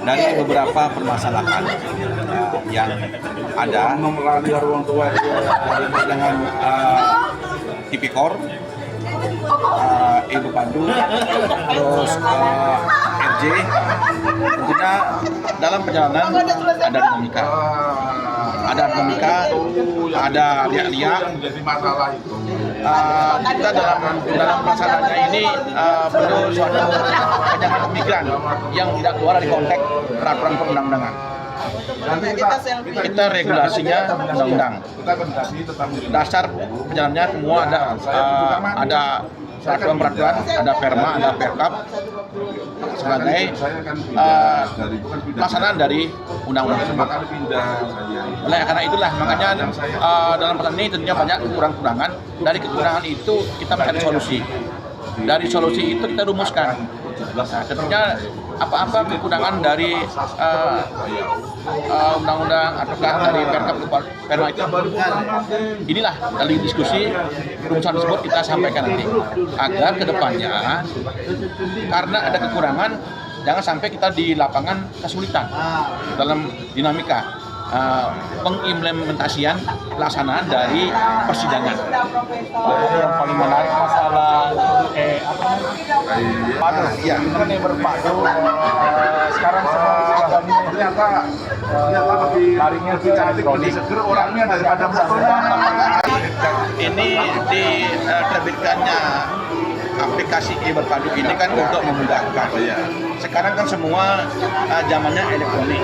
dari beberapa permasalahan yang ada dengan Tipikor, Ibu Pandu, terus RJ. Tentunya dalam perjalanan ada dinamika, ada liak-liak. Kita dalam pelaksanaannya ini perlu suatu kebijakan migran yang tidak keluar dari konteks peraturan perundang-undangan. Kita regulasinya undang-undang. Dasar perjalanannya semua ada peraturan, ada perma, ada perkap sebagai pelaksanaan dari undang-undang tersebut. Oleh karena itulah makanya dalam pertanyaan ini tentunya banyak kekurangan. Dari kekurangan itu kita mencari solusi. Dari solusi itu kita rumuskan. Nah, tentunya apa-apa kekurangan dari undang-undang ataukah dari perma itu, inilah dari diskusi rumusan tersebut kita sampaikan nanti agar kedepannya karena ada kekurangan jangan sampai kita di lapangan kesulitan dalam dinamika pengimplementasian pelaksanaan dari persidangan. Yang paling menarik masalah padu, ya ini kan yang berpadu sekarang semua ternyata larinya ke elektronik orangnya daripada ini diterbitkannya aplikasi e-berpadu ini kan untuk memudahkan. Sekarang kan semua zamannya elektronik.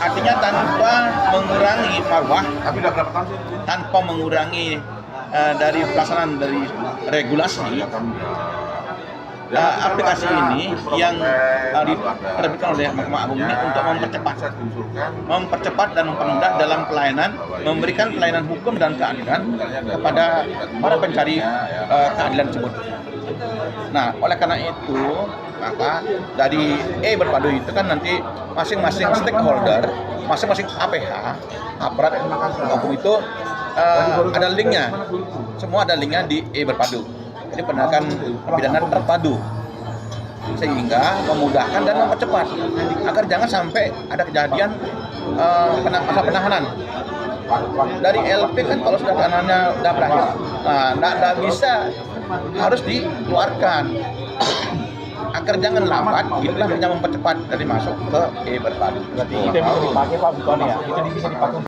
Artinya tanpa mengurangi marwah, tanpa mengurangi dari pelaksanaan dari regulasi, aplikasi ini yang diterbitkan oleh Mahkamah Agung ini untuk mempercepat dan mempermudah dalam pelayanan, memberikan pelayanan hukum dan keadilan kepada para pencari keadilan tersebut. Nah, oleh karena itu, maka dari e-berpadu itu kan nanti masing-masing stakeholder, masing-masing APH, aparat hukum itu ada linknya, semua ada linknya di e-berpadu. Jadi penegakan pidana terpadu sehingga memudahkan dan mempercepat agar jangan sampai ada kejadian masa penahanan. Dari LP kan kalau sudah tahanannya sudah berakhir, tidak bisa, harus dikeluarkan agar jangan lambat. Itulah yang mempercepat dari masuk ke e-berpadu. Berarti itu bisa dipakai Pak, bukan ya? Itu bisa dipakai.